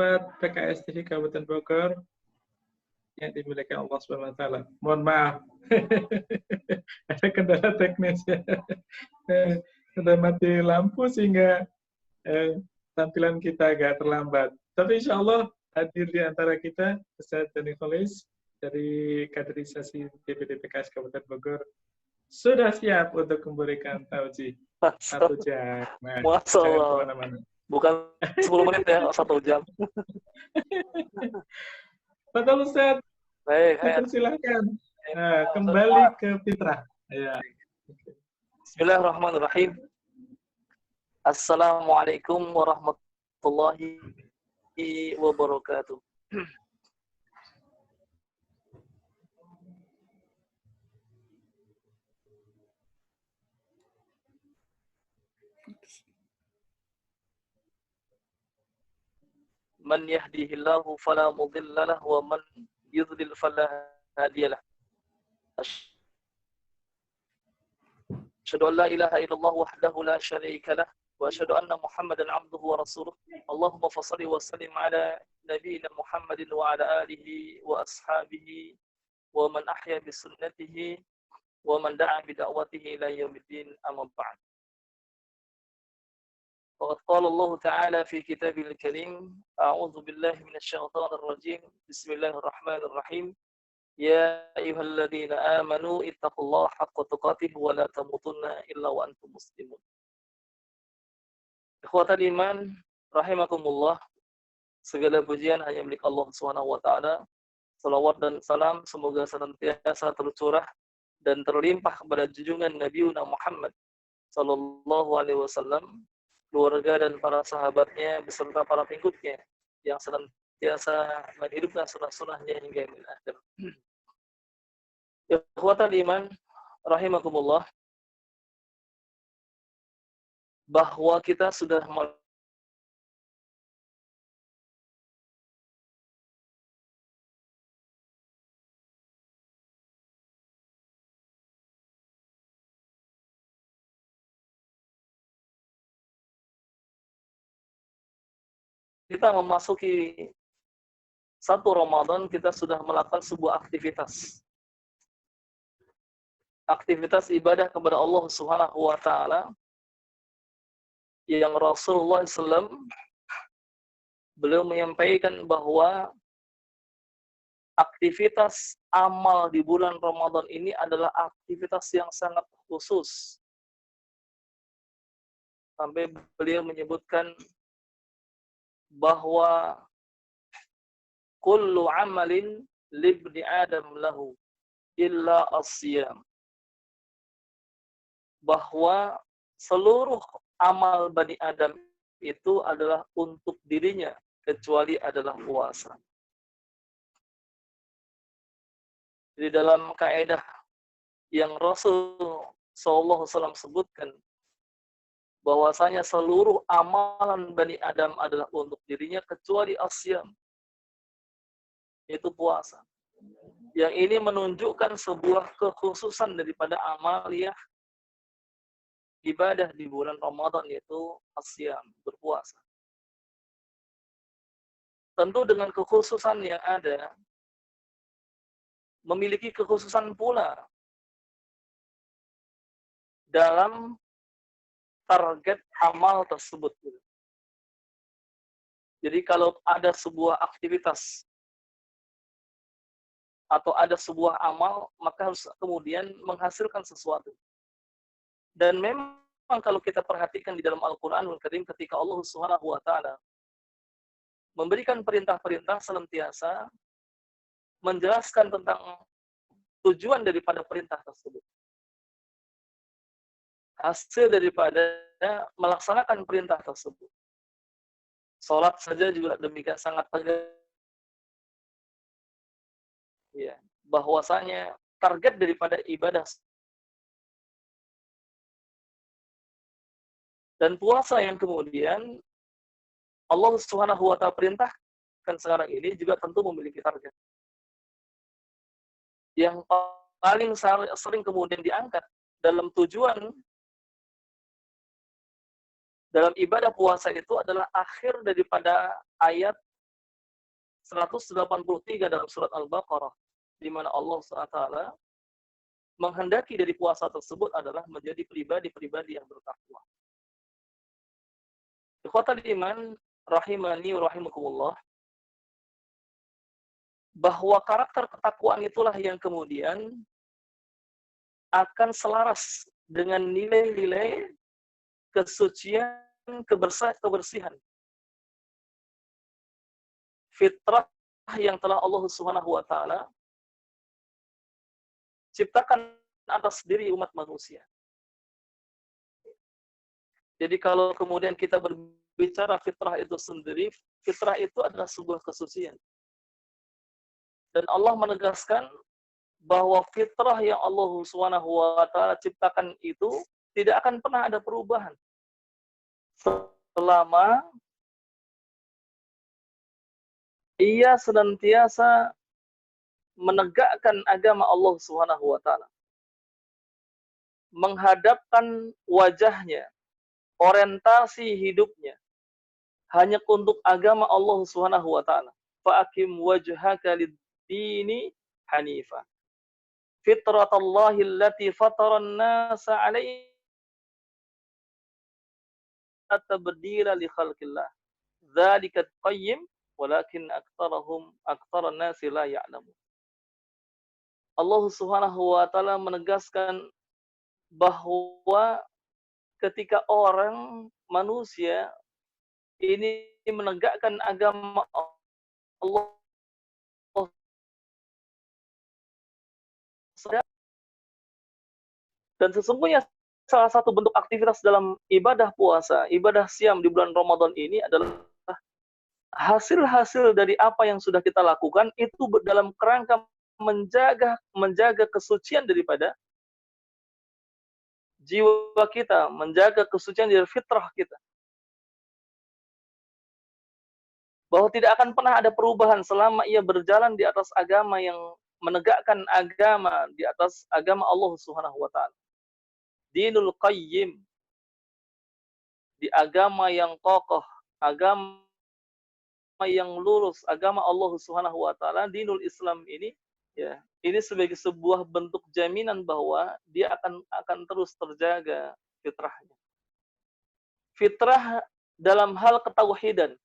sahabat PKS TV Kabupaten Bogor yang dimuliakan Allah Subhanahu wa taala. Mohon maaf. Ada kendala teknis ya. Sudah mati lampu sehingga tampilan kita agak terlambat. Tapi insya Allah hadir di antara kita Ustaz Dani Kholis dari kaderisasi DPD PKS Kabupaten Bogor sudah siap untuk memberikan tauji 1 jam. Nah, Masya jangan Allah. kemana-mana. Bukan 10 menit ya, 1 jam. Betul Ustaz. Baik, Silakan. Nah, kembali ke fitrah. Ya. Bismillahirrahmanirrahim. Assalamualaikum warahmatullahi wabarakatuh. Man yahdihillahu fala mudilla lahu wa man yudlil fala hadiya lahu. Asyhadu an la ilaha illallah wahdahu la syarika lah wa asyhadu anna Muhammadan abduhu wa rasuluh. Allahumma fashalli wa sallim ala nabiyyina Muhammadin wa ala alihi wa ashabihi wa man ahya bi sunnatihi wa man da'a bi da'watihi ila yaumiddin, amma ba'd. وقد قال الله تعالى في كتابه الكريم أعوذ بالله من الشيطان الرجيم بسم الله الرحمن الرحيم يا أيها الذين آمنوا اتقوا الله حق تقاته ولا تموتن إلا وأنتم مسلمون. Ikhwatal iman rahimakumullah, segala pujian hanya milik Allah Subhanahu wa taala. Salawat dan salam semoga senantiasa tercurah dan terlimpah kepada junjungan Nabi Muhammad sallallahu alaihi wasallam, keluarga dan para sahabatnya beserta para pengikutnya yang senantiasa menghidupkan sunnah-sunnahnya hingga akhir. Ikhwatal iman rahimakumullah, bahwa kita sudah kita memasuki 1 Ramadan, kita sudah melakukan sebuah aktivitas ibadah kepada Allah Subhanahu wa taala yang Rasulullah SAW beliau menyampaikan bahwa aktivitas amal di bulan Ramadan ini adalah aktivitas yang sangat khusus. Sampai beliau menyebutkan bahwa kullu amalin libni adam lahu illa as-siyam, bahwa seluruh amal Bani Adam itu adalah untuk dirinya kecuali adalah puasa. Di dalam kaidah yang Rasul sallallahu alaihi wasallam sebutkan bahwasanya seluruh amalan Bani Adam adalah untuk dirinya kecuali asyam, yaitu puasa. Yang ini menunjukkan sebuah kekhususan daripada amaliyah ibadah di bulan Ramadan, yaitu asyam, berpuasa. Tentu dengan kekhususan yang ada, memiliki kekhususan pula dalam target amal tersebut. Jadi kalau ada sebuah aktivitas atau ada sebuah amal, maka harus kemudian menghasilkan sesuatu. Dan memang kalau kita perhatikan di dalam Al-Qur'anul Karim, ketika Allah Subhanahu wa taala memberikan perintah-perintah, senantiasa menjelaskan tentang tujuan daripada perintah tersebut. Hasil daripada melaksanakan perintah tersebut. Salat saja juga demikian sangat tegas. Ya, bahwasanya target daripada ibadah dan puasa yang kemudian Allah Subhanahu wa taala perintahkan sekarang ini juga tentu memiliki target. Yang paling sering kemudian diangkat dalam tujuan dalam ibadah puasa itu adalah akhir daripada ayat 183 dalam surat Al-Baqarah, di mana Allah SWT menghendaki dari puasa tersebut adalah menjadi pribadi-pribadi yang bertakwa. Ikhwatal iman, rahimani wa rahimakumullah, bahwa karakter ketakwaan itulah yang kemudian akan selaras dengan nilai-nilai kesucian, kebersihan, fitrah yang telah Allah Subhanahu wa taala ciptakan atas diri umat manusia. Jadi kalau kemudian kita berbicara fitrah itu sendiri, fitrah itu adalah sebuah kesucian. Dan Allah menegaskan bahwa fitrah yang Allah Subhanahu wa taala ciptakan itu tidak akan pernah ada perubahan selama ia senantiasa menegakkan agama Allah Subhanahu wa taala, menghadapkan wajahnya, orientasi hidupnya hanya untuk agama Allah Subhanahu wa taala. Fa'akim wajhaka lid-dini hanifa. Fitratallahi allati fataran nasa 'alaiha tabdila li khalqillah. Dzalika qayyim walakin aktsaran nasi la ya'lamun. Allah Subhanahu wa taala menegaskan bahwa ketika orang manusia ini menegakkan agama Allah, dan sesungguhnya salah satu bentuk aktivitas dalam ibadah puasa, ibadah siam di bulan Ramadan ini adalah hasil-hasil dari apa yang sudah kita lakukan itu dalam kerangka menjaga kesucian daripada jiwa kita, menjaga kesucian dari fitrah kita. Bahwa tidak akan pernah ada perubahan selama ia berjalan di atas agama yang menegakkan agama di atas agama Allah Subhanahu wa taala. Dinul qayyim, di agama yang kokoh, agama yang lurus, agama Allah Subhanahu wa taala, dinul Islam ini ya, ini sebagai sebuah bentuk jaminan bahwa dia akan terus terjaga fitrahnya. Fitrah dalam hal ketauhidan.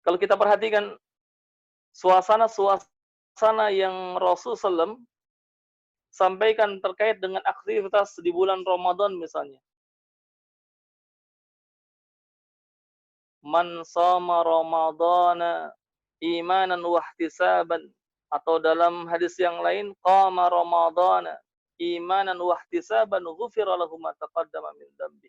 Kalau kita perhatikan suasana yang Rasul SAW sampaikan terkait dengan aktivitas di bulan Ramadan misalnya. Man shoma Ramadana imanan wa ihtisaban, atau dalam hadis yang lain qama Ramadana imanan wa ihtisaban ghufira lahu ma taqaddama min dambi.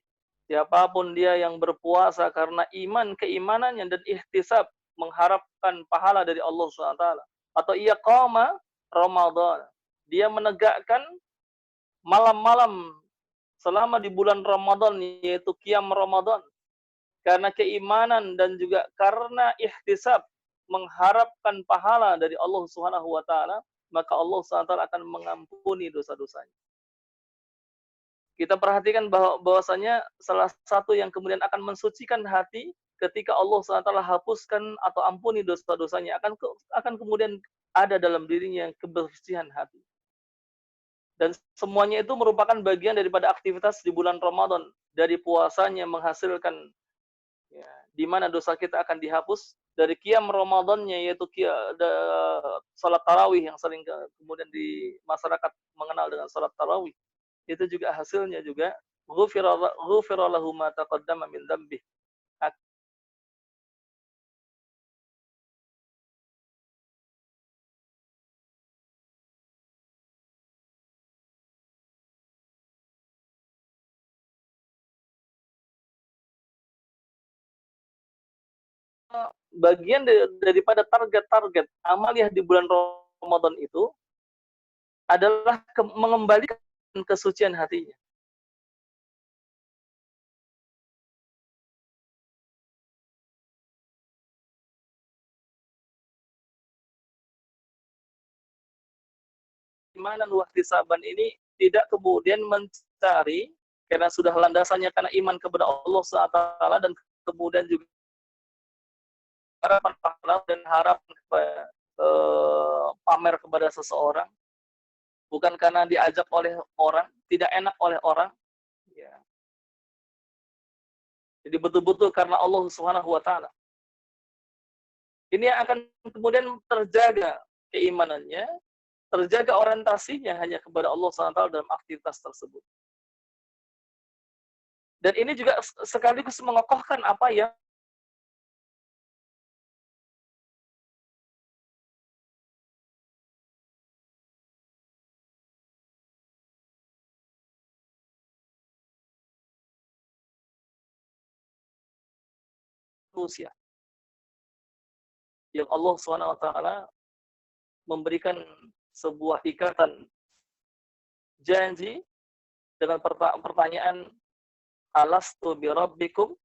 Siapapun dia yang berpuasa karena iman keimanannya dan ihtisab, mengharapkan pahala dari Allah SWT, atau ia qama Ramadan, dia menegakkan malam-malam selama di bulan Ramadan, yaitu qiyam Ramadan, karena keimanan dan juga karena ihtisab, mengharapkan pahala dari Allah Subhanahu wa taala, maka Allah SWT akan mengampuni dosa-dosanya. Kita perhatikan bahwasanya salah satu yang kemudian akan mensucikan hati ketika Allah SWT hapuskan atau ampuni dosa-dosanya, akan kemudian ada dalam dirinya kebersihan hati. Dan semuanya itu merupakan bagian daripada aktivitas di bulan Ramadan, dari puasanya menghasilkan ya, di mana dosa kita akan dihapus, dari qiyam Ramadannya yaitu salat tarawih yang sering kemudian di masyarakat mengenal dengan salat tarawih, itu juga hasilnya juga ghufira lahu ma taqaddama min dzambih. Bagian daripada target-target amaliyah di bulan Ramadan itu adalah mengembalikan kesucian hatinya. Imanan wa ihtisaban ini tidak kemudian mencari karena sudah landasannya karena iman kepada Allah SWT dan kemudian juga harapan pahala dan harapan kepada, pamer kepada seseorang, bukan karena diajak oleh orang, tidak enak oleh orang, ya. Jadi betul-betul karena Allah Subhanahu wa taala. Ini akan kemudian terjaga keimanannya, terjaga orientasinya hanya kepada Allah Subhanahu wa taala dalam aktivitas tersebut. Dan ini juga sekaligus mengokohkan apa yang manusia, yang Allah Subhanahu wa taala memberikan sebuah ikatan janji dengan pertanyaan, alastu birabbikum,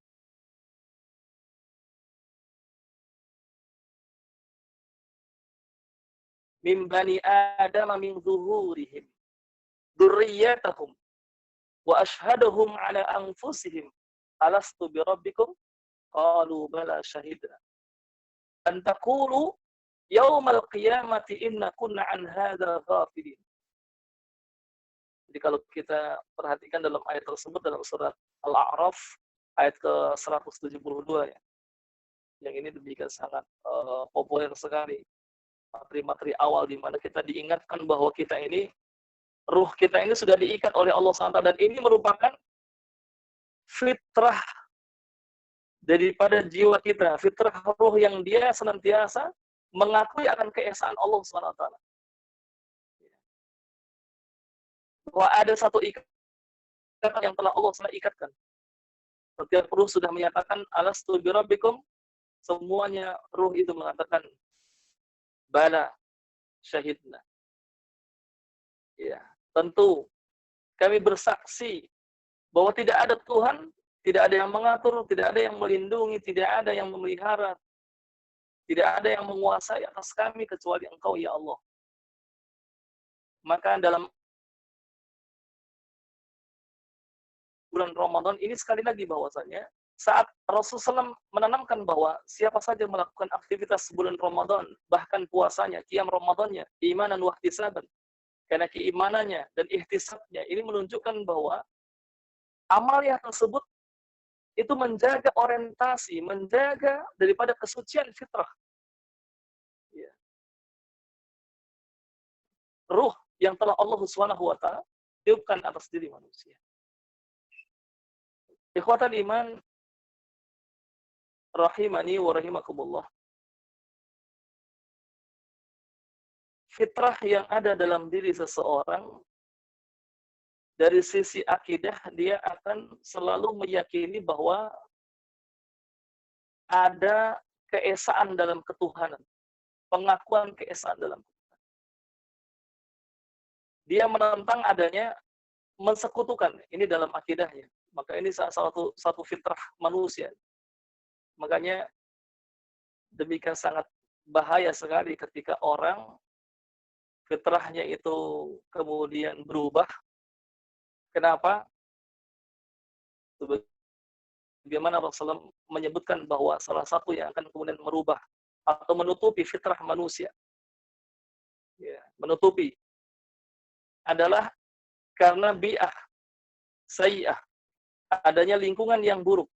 min bani adam min zuhurihim dzurriyyatahum wa ashhadahum ala anfusihim alastu birabbikum qalu bala syahidna an taqulu yaumal qiyamati inna kunna an hadza ghafilin. Jadi kalau kita perhatikan dalam ayat tersebut dalam surat Al-A'raf ayat ke-172 ya. Yang ini demikian sangat populer sekali. Materi-materi awal di mana kita diingatkan bahwa kita ini, ruh kita ini sudah diikat oleh Allah SWT, dan ini merupakan fitrah daripada jiwa kita, fitrah ruh yang dia senantiasa mengakui akan keesaan Allah SWT. Bahwa ada satu ikatan yang telah Allah SWT ikatkan. Setiap ruh sudah menyatakan alastu birabbikum, semuanya ruh itu mengatakan bala syahidna. Ya, tentu kami bersaksi bahwa tidak ada Tuhan, tidak ada yang mengatur, tidak ada yang melindungi, tidak ada yang memelihara, tidak ada yang menguasai atas kami kecuali Engkau ya Allah. Maka dalam bulan Ramadan ini sekali lagi bahwasanya saat Rasulullah SAW menanamkan bahwa siapa saja melakukan aktivitas bulan Ramadan, bahkan puasanya, qiyam Ramadannya, imanan wa ihtisaban, karena keimanannya dan ihtisabnya ini menunjukkan bahwa amalnya tersebut itu menjaga orientasi, menjaga daripada kesucian fitrah. Ya. Ruh yang telah Allah Subhanahu wa taala tiupkan atas diri manusia. Ikhwatal iman rahimani wa rahimakumullah. Fitrah yang ada dalam diri seseorang dari sisi akidah, dia akan selalu meyakini bahwa ada keesaan dalam ketuhanan, pengakuan keesaan dalam ketuhanan. Dia menentang adanya mensekutukan, ini dalam akidahnya. Maka ini satu fitrah manusia. Makanya demikian sangat bahaya sekali ketika orang fitrahnya itu kemudian berubah. Kenapa? Bagaimana Rasulullah menyebutkan bahwa salah satu yang akan kemudian merubah atau menutupi fitrah manusia, ya, menutupi adalah karena bi'ah, sayyi'ah, adanya lingkungan yang buruk.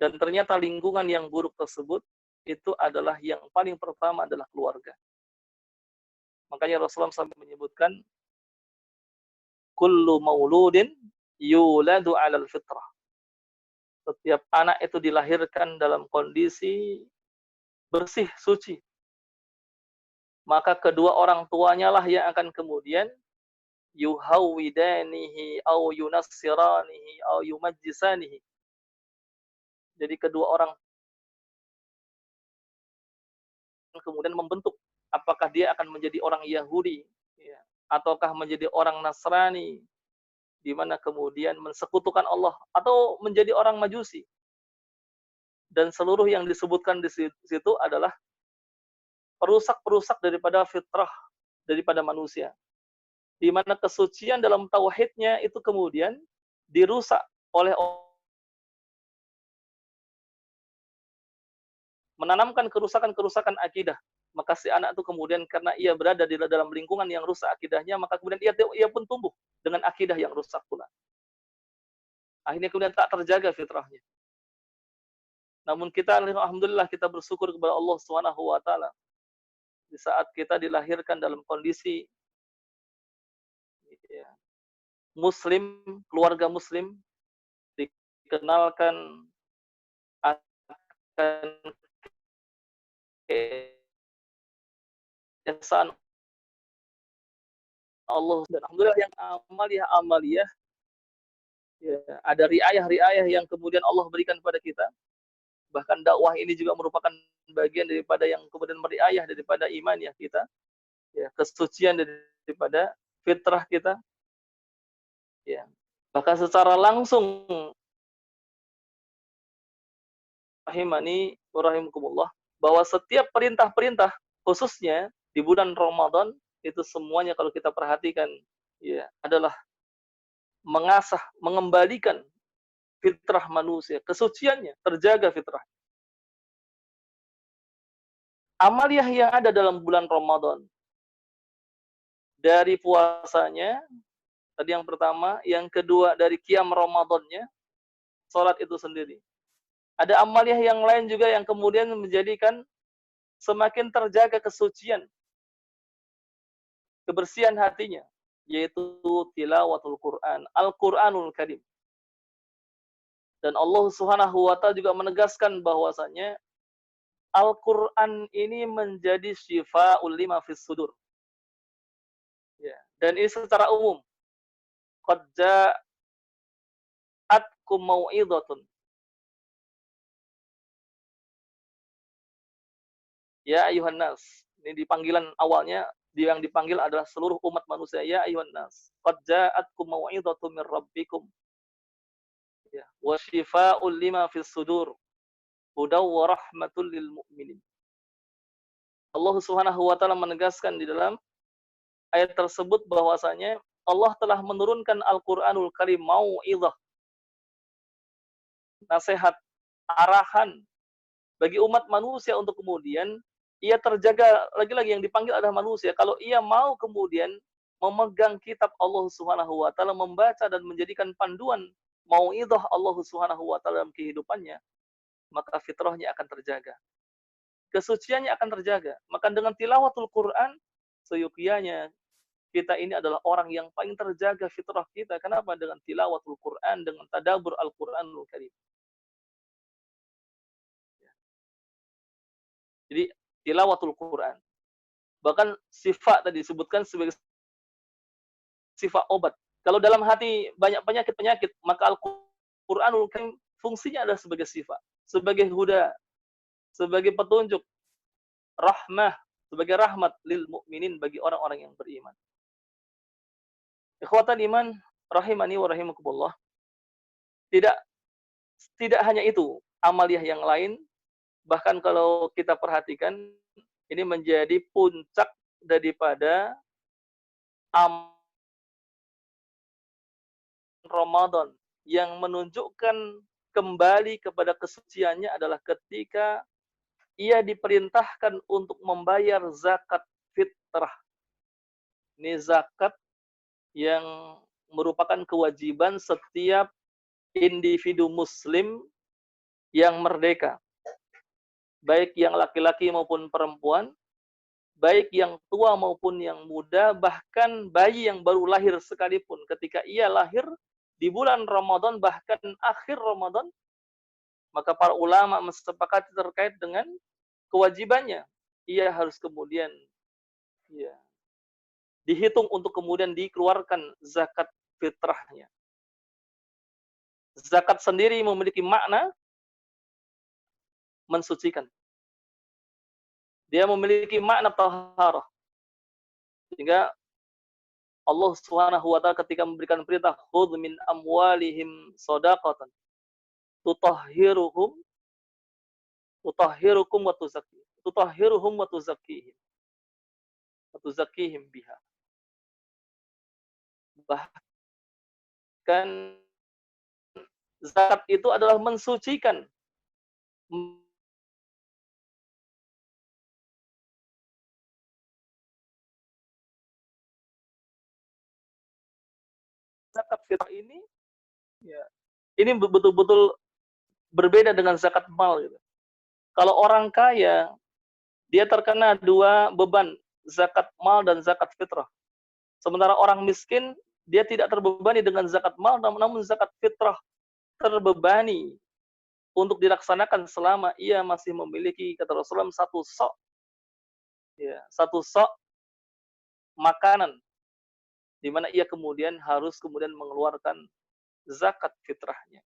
Dan ternyata lingkungan yang buruk tersebut itu adalah yang paling pertama adalah keluarga. Makanya Rasulullah sampai menyebutkan kullu mauludin yuladu 'alal fitrah. Setiap anak itu dilahirkan dalam kondisi bersih, suci. Maka kedua orang tuanya lah yang akan kemudian yuhawwidanihi au yunassiranihi au yumajjisanihi. Jadi kedua orang kemudian membentuk apakah dia akan menjadi orang Yahudi, ya, ataukah menjadi orang Nasrani, di mana kemudian mensekutukan Allah, atau menjadi orang Majusi. Dan seluruh yang disebutkan di situ adalah perusak-perusak daripada fitrah, daripada manusia. Di mana kesucian dalam tauhidnya itu kemudian dirusak oleh menanamkan kerusakan-kerusakan akidah. Maka si anak itu kemudian karena ia berada di dalam lingkungan yang rusak akidahnya, maka kemudian ia pun tumbuh dengan akidah yang rusak pula. Akhirnya kemudian tak terjaga fitrahnya. Namun kita alhamdulillah kita bersyukur kepada Allah Subhanahu wa taala di saat kita dilahirkan dalam kondisi ya, muslim, keluarga muslim, dikenalkan akan keesaan Allah, dan alhamdulillah yang amaliyah ya, ada riayah-riayah yang kemudian Allah berikan kepada kita. Bahkan dakwah ini juga merupakan bagian daripada yang kemudian meriayah daripada iman ya kita, ya, kesucian daripada fitrah kita, ya. Bahkan secara langsung rahimani wa rahimakumullah, bahwa setiap perintah-perintah khususnya di bulan Ramadan itu semuanya kalau kita perhatikan ya adalah mengasah, mengembalikan fitrah manusia, kesuciannya, terjaga fitrah. Amaliyah yang ada dalam bulan Ramadan, dari puasanya, tadi yang pertama, yang kedua dari qiyam Ramadannya, sholat itu sendiri. Ada amaliyah yang lain juga yang kemudian menjadikan semakin terjaga kesucian, kebersihan hatinya, yaitu tilawatul Quran, Al-Quranul Karim. Dan Allah Subhanahu wa taala juga menegaskan bahwasanya Al-Quran ini menjadi syifa'ul lima fis sudur. Ya. Dan ini secara umum. Qad ja'atkum mau'idhatun. Ya ayuhan nas. Ini di panggilan awalnya, yang dipanggil adalah seluruh umat manusia. Ya ayuhan nas. Qad ja'atkum mau'idhatun min rabbikum. Ya. Wa syifa'ul lima fis sudur. Hudaw wa rahmatul lil mu'minin. Allah Subhanahu wa taala menegaskan di dalam ayat tersebut bahwasanya Allah telah menurunkan Al-Qur'anul Karim mau'izah, nasihat, arahan bagi umat manusia untuk kemudian ia terjaga, lagi-lagi yang dipanggil adalah manusia. Kalau ia mau kemudian memegang kitab Allah Subhanahu wa taala, membaca dan menjadikan panduan mau'izah Allah Subhanahu wa taala dalam kehidupannya, maka fitrahnya akan terjaga. Kesuciannya akan terjaga. Maka dengan tilawatul Quran, seyukianya kita ini adalah orang yang paling terjaga fitrah kita. Kenapa? Dengan tilawatul Quran, dengan tadabbur Al-Quranul Karim. Jadi tilawatul Quran. Bahkan sifat tadi disebutkan sebagai sifat obat. Kalau dalam hati banyak penyakit-penyakit, maka Al-Quranul Karim fungsinya adalah sebagai sifat, sebagai huda, sebagai petunjuk, rahmah, sebagai rahmat lil mukminin bagi orang-orang yang beriman. Ikhwatan iman rahimani wa rahimakumullah. Tidak hanya itu, amaliyah yang lain, bahkan kalau kita perhatikan ini menjadi puncak daripada Ramadan yang menunjukkan kembali kepada kesuciannya adalah ketika ia diperintahkan untuk membayar zakat fitrah. Ini zakat yang merupakan kewajiban setiap individu muslim yang merdeka. Baik yang laki-laki maupun perempuan, baik yang tua maupun yang muda, bahkan bayi yang baru lahir sekalipun. Ketika ia lahir di bulan Ramadan, bahkan akhir Ramadan, maka para ulama mensepakati terkait dengan kewajibannya. Ia harus kemudian ya, dihitung untuk kemudian dikeluarkan zakat fitrahnya. Zakat sendiri memiliki makna mensucikan. Dia memiliki makna taharah. Sehingga Allah Subhanahu wa taala ketika memberikan perintah khudz min amwalihim shadaqatan tutahhiruhum wa tuzakkihim biha. Bahkan zakat itu adalah mensucikan zakat fitrah ini, ya, ini betul-betul berbeda dengan zakat mal gitu. Kalau orang kaya, dia terkena dua beban, zakat mal dan zakat fitrah. Sementara orang miskin, dia tidak terbebani dengan zakat mal, namun zakat fitrah terbebani untuk dilaksanakan selama ia masih memiliki, kata Rasulullah, satu sok, ya, satu sok makanan, di mana ia kemudian harus mengeluarkan zakat fitrahnya.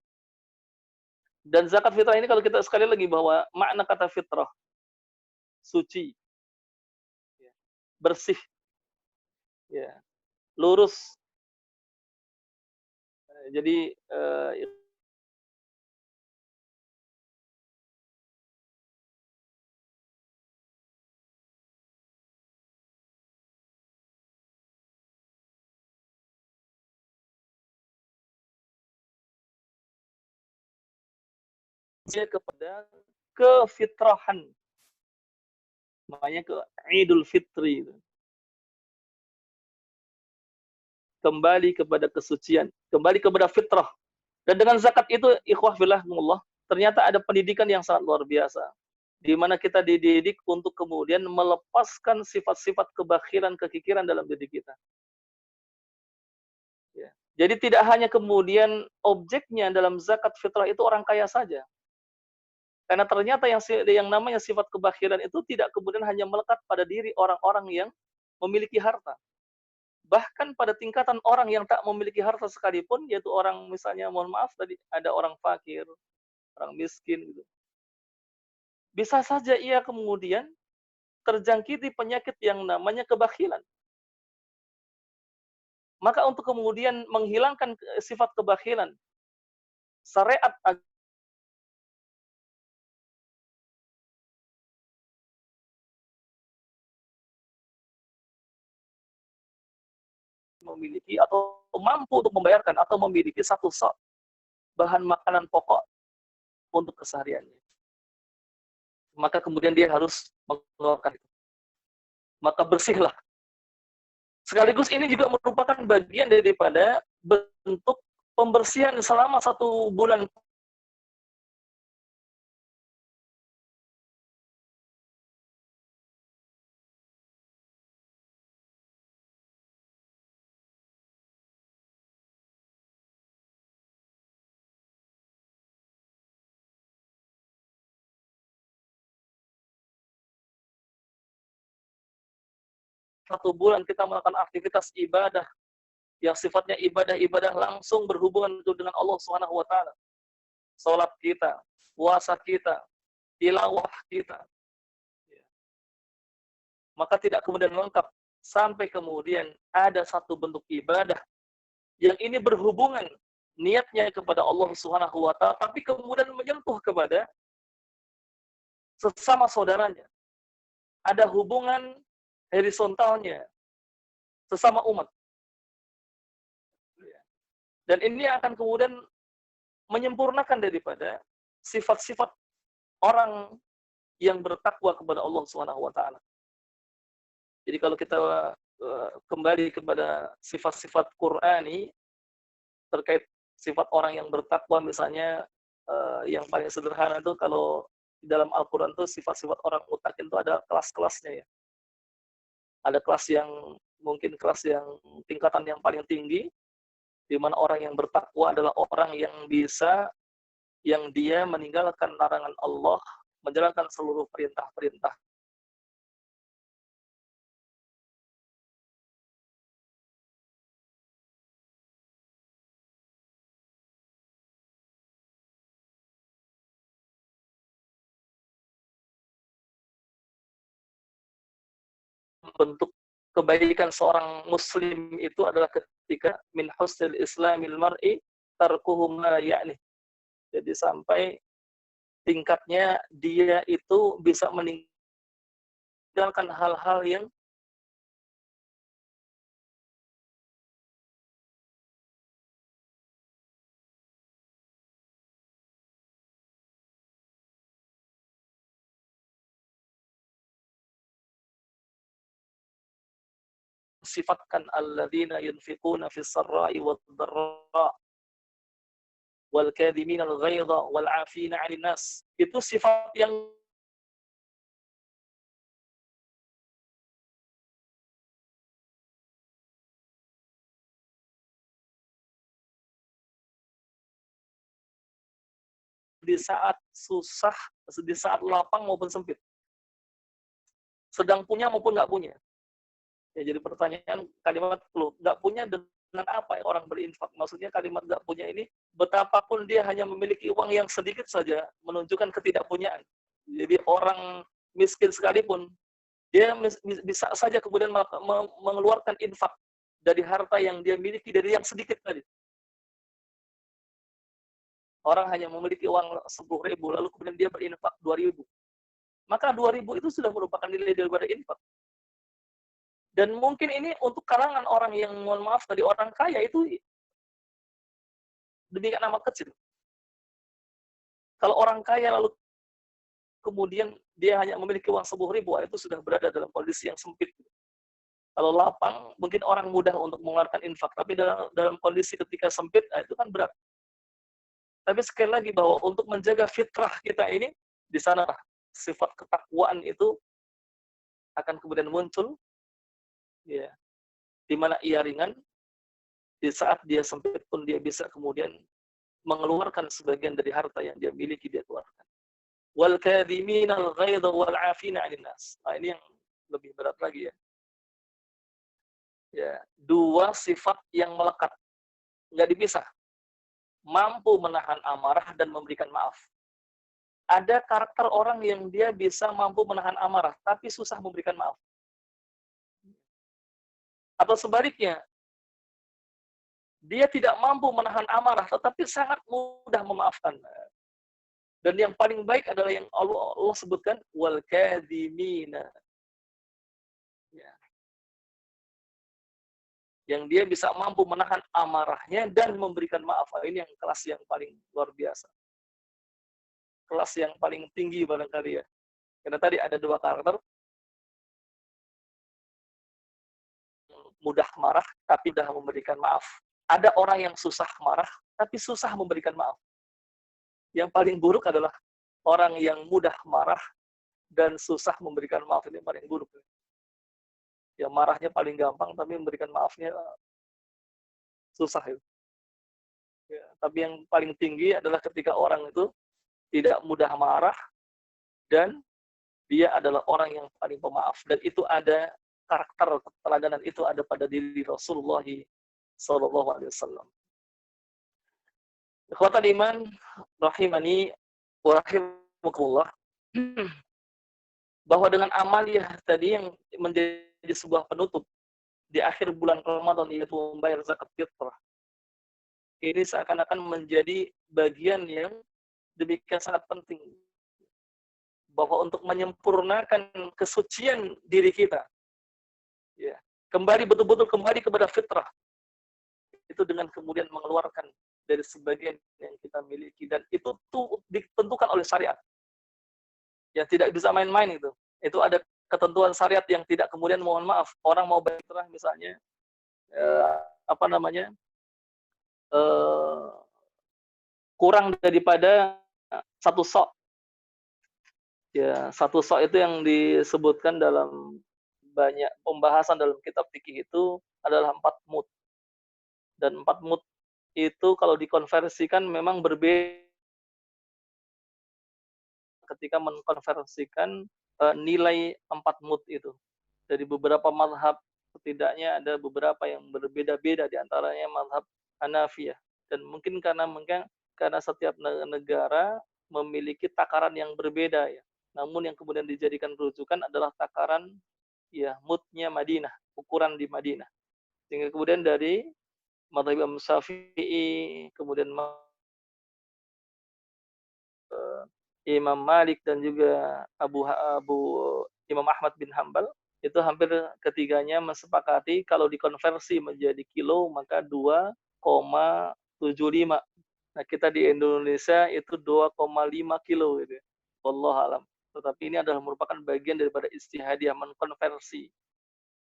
Dan zakat fitrah ini kalau kita sekali lagi bahwa makna kata fitrah, suci, ya, bersih, ya, lurus. Jadi dia kepada kefitrahan, makanya ke Idul Fitri, kembali kepada kesucian, kembali kepada fitrah. Dan dengan zakat itu, ikhwah fillah, ternyata ada pendidikan yang sangat luar biasa, di mana kita dididik untuk kemudian melepaskan sifat-sifat kebakhiran, kekikiran dalam diri kita. Ya. Jadi tidak hanya kemudian objeknya dalam zakat fitrah itu orang kaya saja. Karena ternyata yang namanya sifat kebakhiran itu tidak kemudian hanya melekat pada diri orang-orang yang memiliki harta. Bahkan pada tingkatan orang yang tak memiliki harta sekalipun, yaitu orang misalnya, mohon maaf tadi, ada orang fakir, orang miskin gitu. Bisa saja ia kemudian terjangkiti penyakit yang namanya kebakhilan. Maka untuk kemudian menghilangkan sifat kebakhilan, syariat memiliki atau mampu untuk membayarkan atau memiliki satu sok bahan makanan pokok untuk kesehariannya. Maka kemudian dia harus mengeluarkan itu. Maka bersihlah. Sekaligus ini juga merupakan bagian daripada bentuk pembersihan selama 1 bulan kita melakukan aktivitas ibadah yang sifatnya ibadah-ibadah langsung berhubungan dengan Allah Subhanahu wa taala. Salat kita, puasa kita, tilawah kita. Maka tidak kemudian lengkap sampai kemudian ada satu bentuk ibadah yang ini berhubungan niatnya kepada Allah Subhanahu wa taala, tapi kemudian menyentuh kepada sesama saudaranya. Ada hubungan horizontalnya sesama umat. Dan ini akan kemudian menyempurnakan daripada sifat-sifat orang yang bertakwa kepada Allah Subhanahu wa taala. Jadi kalau kita kembali kepada sifat-sifat Qur'ani terkait sifat orang yang bertakwa, misalnya yang paling sederhana itu kalau di dalam Al-Qur'an itu sifat-sifat orang muttaqin itu ada kelas-kelasnya ya. Ada kelas yang mungkin kelas yang tingkatan yang paling tinggi, di mana orang yang bertakwa adalah orang yang dia meninggalkan larangan Allah, menjalankan seluruh perintah-perintah. Bentuk kebaikan seorang muslim itu adalah ketika min husnil islamil mar'i tarkuhu ma ya'ni. Jadi sampai tingkatnya dia itu bisa meninggalkan hal-hal yang sifatkan alladzina yunfiquna fis sarra'i wad dharra wal kadhiminal ghaidha wal 'afina 'anil nas. Itu sifat yang di saat susah, di saat lapang maupun sempit. Sedang punya maupun nggak punya. Ya, jadi pertanyaan kalimat lu nggak punya dengan apa ya orang berinfak? Maksudnya kalimat nggak punya ini betapapun dia hanya memiliki uang yang sedikit saja menunjukkan ketidakpunyaan. Jadi orang miskin sekalipun dia bisa saja kemudian mengeluarkan infak dari harta yang dia miliki dari yang sedikit tadi. Orang hanya memiliki uang 10.000 lalu kemudian dia berinfak 2.000. Maka 2.000 itu sudah merupakan nilai daripada infak. Dan mungkin ini untuk kalangan orang yang, mohon maaf, tadi orang kaya itu demikian amat kecil. Kalau orang kaya lalu kemudian dia hanya memiliki uang 10.000, itu sudah berada dalam kondisi yang sempit. Kalau lapang, mungkin orang mudah untuk mengeluarkan infak. Tapi dalam kondisi ketika sempit, itu kan berat. Tapi sekali lagi bahwa untuk menjaga fitrah kita ini, di sana sifat ketakwaan itu akan kemudian muncul, ya, di mana ia ringan, di saat dia sempit pun dia bisa kemudian mengeluarkan sebagian dari harta yang dia miliki, dia keluarkan. Wal kadhiminal ghaidha wal 'afina 'anil nas. Nah, ini yang lebih berat lagi ya. Ya, dua sifat yang melekat, nggak dipisah. Mampu menahan amarah dan memberikan maaf. Ada karakter orang yang dia bisa mampu menahan amarah, tapi susah memberikan maaf. Atau sebaliknya, dia tidak mampu menahan amarah, tetapi sangat mudah memaafkan. Dan yang paling baik adalah yang Allah sebutkan, wal kadhimina. Ya. Yang dia bisa mampu menahan amarahnya dan memberikan maaf. Ini yang kelas yang paling luar biasa. Kelas yang paling tinggi barangkali ya. Karena tadi ada dua karakter, mudah marah tapi mudah memberikan maaf. Ada orang yang susah marah tapi susah memberikan maaf. Yang paling buruk adalah orang yang mudah marah dan susah memberikan maaf. Ini paling buruk. Ya, marahnya paling gampang tapi memberikan maafnya susah itu. Ya, tapi yang paling tinggi adalah ketika orang itu tidak mudah marah dan dia adalah orang yang paling pemaaf. Dan itu ada karakter keteladanan itu ada pada diri Rasulullah SAW. Ikhwatal iman rahimani wa rahimakumullah. Bahwa dengan amaliyah tadi yang menjadi sebuah penutup di akhir bulan Ramadan, yaitu membayar zakat fitrah, ini seakan-akan menjadi bagian yang demikian sangat penting, bahwa untuk menyempurnakan kesucian diri kita, ya, kembali betul-betul kembali kepada fitrah, itu dengan kemudian mengeluarkan dari sebagian yang kita miliki, dan itu tuh ditentukan oleh syariat. Ya, tidak bisa main-main itu. Itu ada ketentuan syariat yang tidak kemudian, mohon maaf, orang mau berfitrah misalnya, kurang daripada satu sok. Ya, satu sok itu yang disebutkan dalam banyak pembahasan dalam kitab fikih itu adalah 4 mud. Dan 4 mud itu kalau dikonversikan memang berbeda ketika mengkonversikan nilai 4 mud itu. Dari beberapa mazhab, setidaknya ada beberapa yang berbeda-beda, di antaranya mazhab Hanafiyah. Dan mungkin karena setiap negara memiliki takaran yang berbeda ya. Namun yang kemudian dijadikan rujukan adalah takaran ya mudnya Madinah, ukuran di Madinah. Sehingga kemudian dari mazhab Imam Syafi'i, kemudian Imam Malik dan juga Imam Ahmad bin Hambal, itu hampir ketiganya mensepakati kalau dikonversi menjadi kilo maka 2,75. Nah, kita di Indonesia itu 2,5 kilo gitu. Wallahu alam. Tetapi ini adalah merupakan bagian daripada ijtihadiyah, mengkonversi.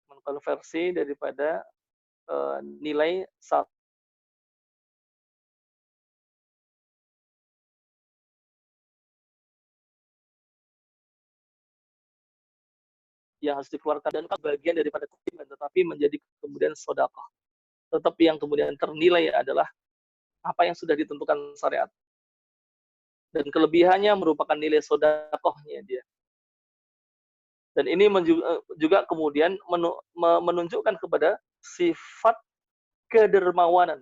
mengkonversi daripada nilai satu yang harus dikeluarkan dan bagian daripada ketimbang, tetapi menjadi kemudian sedekah. Tetapi yang kemudian ternilai adalah apa yang sudah ditentukan syariat. Dan kelebihannya merupakan nilai sedekahnya dia. Dan ini juga kemudian menunjukkan kepada sifat kedermawanan.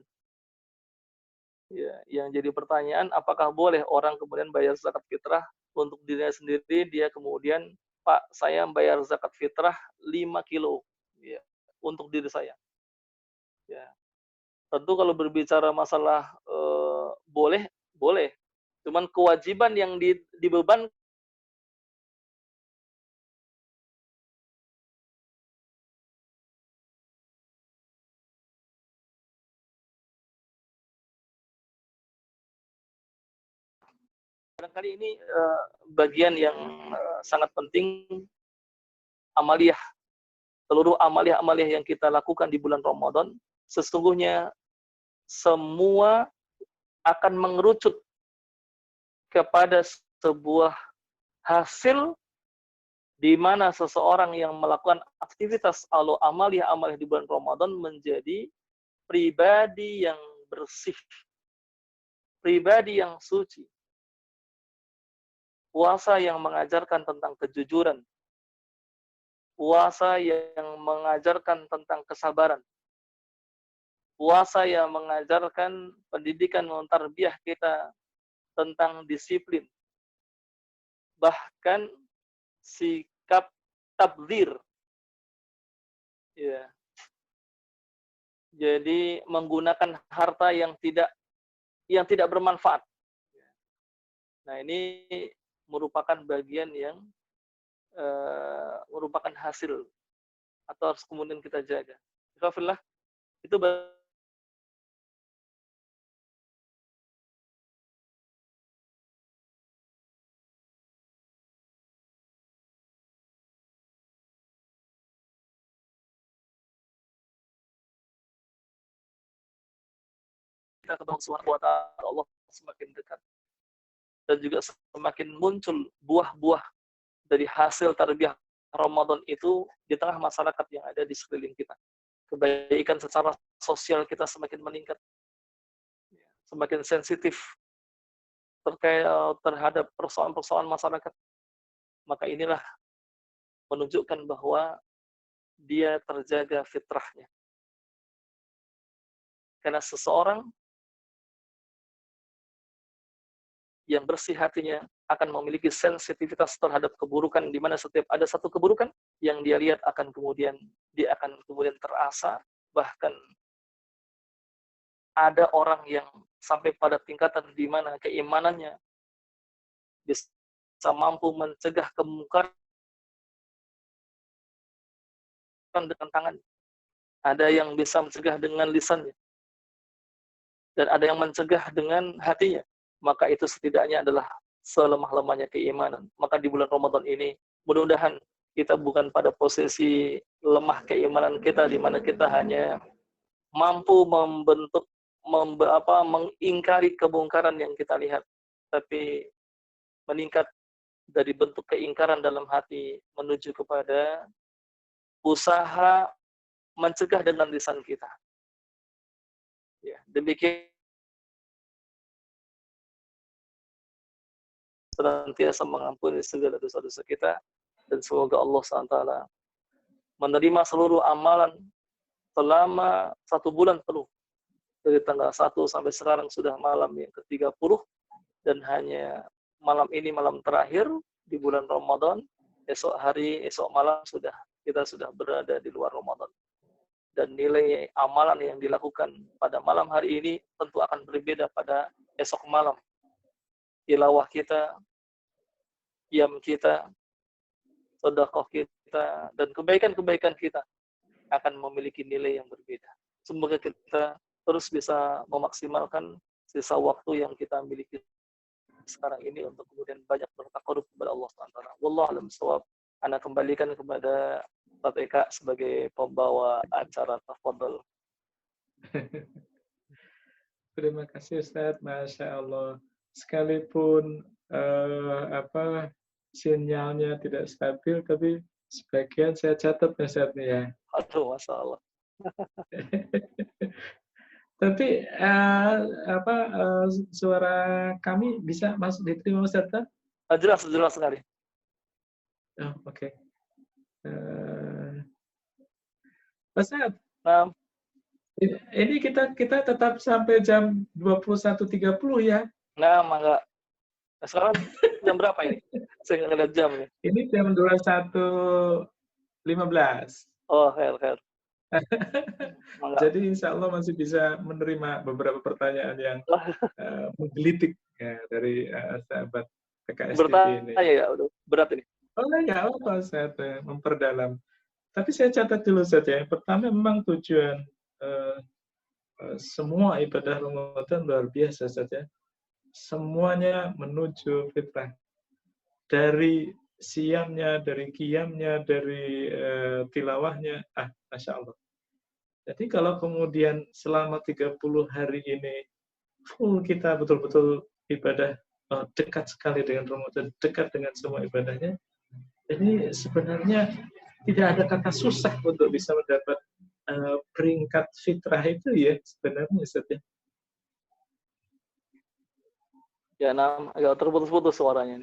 Ya, yang jadi pertanyaan, apakah boleh orang kemudian bayar zakat fitrah untuk dirinya sendiri, dia kemudian, Pak, saya bayar zakat fitrah 5 kilo ya, untuk diri saya. Ya. Tentu kalau berbicara masalah boleh, boleh. Cuman kewajiban yang dibeban barangkali ini bagian yang sangat penting, amaliyah. Seluruh amaliyah-amaliyah yang kita lakukan di bulan Ramadan, sesungguhnya semua akan mengerucut kepada sebuah hasil di mana seseorang yang melakukan aktivitas amaliyah-amaliyah di bulan Ramadan menjadi pribadi yang bersih, pribadi yang suci. Puasa yang mengajarkan tentang kejujuran, puasa yang mengajarkan tentang kesabaran, puasa yang mengajarkan pendidikan tarbiyah kita tentang disiplin, bahkan sikap tabdzir. Ya. Jadi menggunakan harta yang tidak bermanfaat. Nah, ini merupakan bagian yang merupakan hasil atau harus kemudian kita jaga. Alhamdulillah, itu kita ketemu Subhanahu wa ta'ala, Allah semakin dekat. Dan juga semakin muncul buah-buah dari hasil tarbiyah Ramadan itu di tengah masyarakat yang ada di sekeliling kita. Kebaikan secara sosial kita semakin meningkat, semakin sensitif terhadap persoalan-persoalan masyarakat. Maka inilah menunjukkan bahwa dia terjaga fitrahnya. Karena seseorang yang bersih hatinya akan memiliki sensitivitas terhadap keburukan, di mana setiap ada satu keburukan yang dia lihat dia akan kemudian terasa, bahkan ada orang yang sampai pada tingkatan di mana keimanannya bisa mampu mencegah kemungkaran dengan tangan. Ada yang bisa mencegah dengan lisannya. Dan ada yang mencegah dengan hatinya. Maka itu setidaknya adalah selemah-lemahnya keimanan. Maka di bulan Ramadan ini, mudah-mudahan kita bukan pada posisi lemah keimanan kita, di mana kita hanya mampu mengingkari kemungkaran yang kita lihat, tapi meningkat dari bentuk keingkaran dalam hati menuju kepada usaha mencegah dengan lisan kita. Ya, demikian senantiasa mengampuni segala dosa-dosa kita, dan semoga Allah SWT menerima seluruh amalan selama 1 bulan penuh, dari tanggal 1 sampai sekarang sudah malam yang ke-30, dan hanya malam ini malam terakhir di bulan Ramadan. Esok malam kita sudah berada di luar Ramadan. Dan nilai amalan yang dilakukan pada malam hari ini tentu akan berbeda pada esok malam. Tilawah kita, qiyam kita, sedekah kita, dan kebaikan-kebaikan kita akan memiliki nilai yang berbeda. Semoga kita terus bisa memaksimalkan sisa waktu yang kita miliki sekarang ini untuk kemudian banyak bertaqarrub kepada Allah SWT. Wallahu a'lam bishawab. Ana kembalikan kepada Ustaz Eka sebagai pembawa acara. Tafadhol. Terima kasih Ustaz, Masya Allah. Sekalipun sinyalnya tidak stabil, tapi sebagian saya catat ya Ustaz nih ya. Aduh, Masya Allah. Tapi suara kami bisa masuk diterima Ustaz? Jelas sekali. Oh, oke. Ustaz, Nah, ini kita tetap sampai jam 21.30 ya. nah, mangga. Sekarang jam berapa ini? Saya nggak ngeliat jam nih. Ini jam 21.15. Oh, khair. Jadi insya Allah masih bisa menerima beberapa pertanyaan yang menggelitik ya, dari sahabat PKS TV ini. Ya, udah berat ini. Oh enggak apa, saya memperdalam. Tapi saya catat dulu saja. Yang pertama memang tujuan semua ibadah Ramadan luar biasa saja. Semuanya menuju fitrah. Dari siamnya, dari qiyamnya, dari tilawahnya, Masya Allah. Jadi kalau kemudian selama 30 hari ini full kita betul-betul ibadah dekat sekali dengan Ramadan, dekat dengan semua ibadahnya, ini sebenarnya tidak ada kata susah untuk bisa mendapat peringkat fitrah itu ya sebenarnya Ustaz ya. Ya, agak terputus-putus suaranya.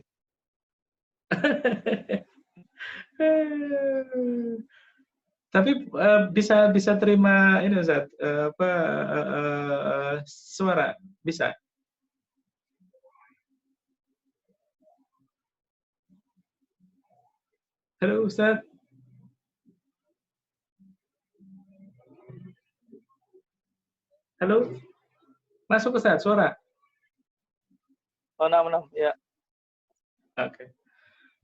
Tapi bisa terima ini Ustaz, suara bisa. Halo Ustaz. Halo. Masuk Ustaz suara. Oh, nah, ya. Oke.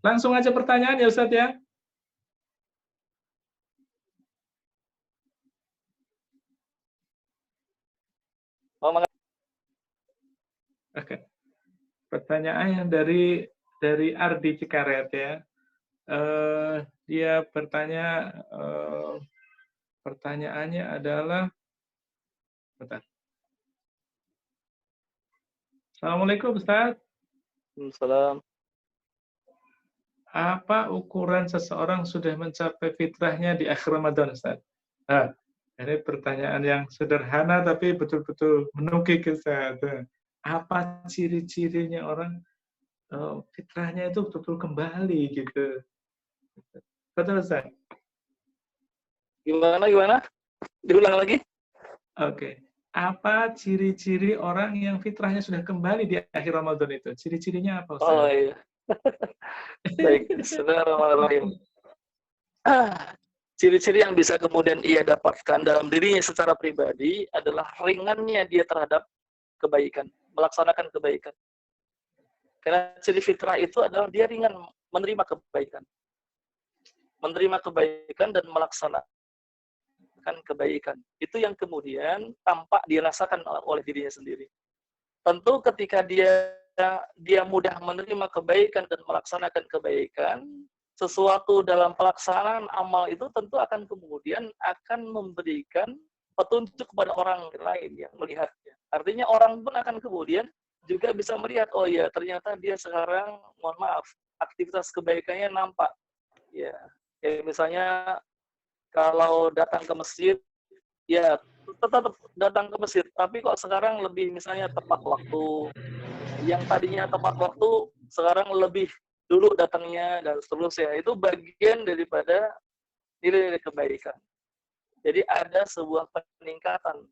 Langsung aja pertanyaan ya Ustaz ya. Oh, Oke. Pertanyaan yang dari Ardi Cikaret ya. Dia bertanya, pertanyaannya adalah, bentar. Assalamualaikum Ustaz. Salam. Apa ukuran seseorang sudah mencapai fitrahnya di akhir Ramadan Ustaz? Nah, ini pertanyaan yang sederhana tapi betul-betul menukik Ustaz. Apa ciri-cirinya orang fitrahnya itu betul-betul kembali gitu? Betul Ustaz? Gimana? Diulang lagi? Oke. Apa ciri-ciri orang yang fitrahnya sudah kembali di akhir Ramadan itu? Ciri-cirinya apa Ustaz? Oh iya. Baik, bismillahirrahmanirrahim. Ciri-ciri yang bisa kemudian ia dapatkan dalam dirinya secara pribadi adalah ringannya dia terhadap kebaikan, melaksanakan kebaikan. Karena ciri fitrah itu adalah dia ringan menerima kebaikan. Menerima kebaikan dan melaksanakan kebaikan. Itu yang kemudian tampak dirasakan oleh dirinya sendiri. Tentu ketika dia mudah menerima kebaikan dan melaksanakan kebaikan, sesuatu dalam pelaksanaan amal itu tentu akan kemudian akan memberikan petunjuk kepada orang lain yang melihatnya. Artinya orang pun akan kemudian juga bisa melihat, oh ya ternyata dia sekarang, mohon maaf, aktivitas kebaikannya nampak. Ya, misalnya kalau datang ke masjid, ya tetap datang ke masjid, tapi kok sekarang lebih misalnya tepat waktu, yang tadinya tepat waktu sekarang lebih dulu datangnya dan seterusnya. Itu bagian daripada nilai kebaikan. Jadi ada sebuah peningkatan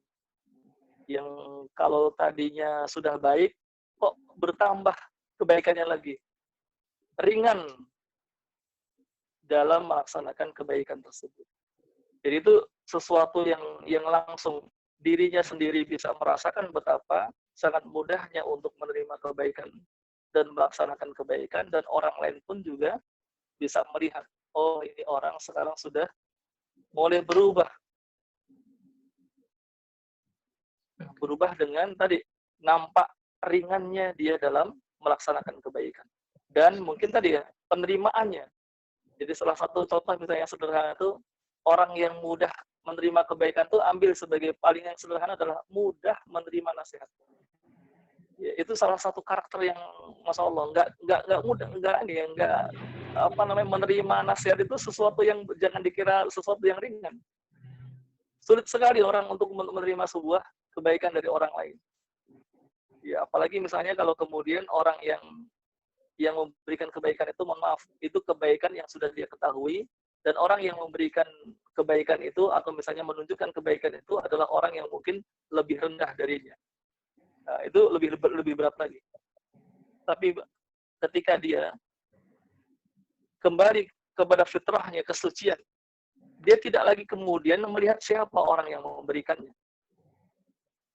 yang kalau tadinya sudah baik kok bertambah kebaikannya lagi, ringan dalam melaksanakan kebaikan tersebut. Jadi itu sesuatu yang langsung dirinya sendiri bisa merasakan betapa sangat mudahnya untuk menerima kebaikan dan melaksanakan kebaikan, dan orang lain pun juga bisa melihat, oh ini orang sekarang sudah mulai berubah dengan tadi nampak ringannya dia dalam melaksanakan kebaikan, dan mungkin tadi ya penerimaannya. Jadi salah satu contoh misalnya yang sederhana itu, orang yang mudah menerima kebaikan itu ambil sebagai paling yang sederhana adalah mudah menerima nasihat. Ya, itu salah satu karakter yang masya Allah nggak mudah, nggak menerima nasihat itu sesuatu yang jangan dikira sesuatu yang ringan. Sulit sekali orang untuk menerima sebuah kebaikan dari orang lain. Ya, apalagi misalnya kalau kemudian orang yang memberikan kebaikan itu, mohon maaf, itu kebaikan yang sudah dia ketahui, dan orang yang memberikan kebaikan itu atau misalnya menunjukkan kebaikan itu adalah orang yang mungkin lebih rendah darinya. Nah, itu lebih berat lagi. Tapi ketika dia kembali kepada fitrahnya, kesucian, dia tidak lagi kemudian melihat siapa orang yang memberikannya.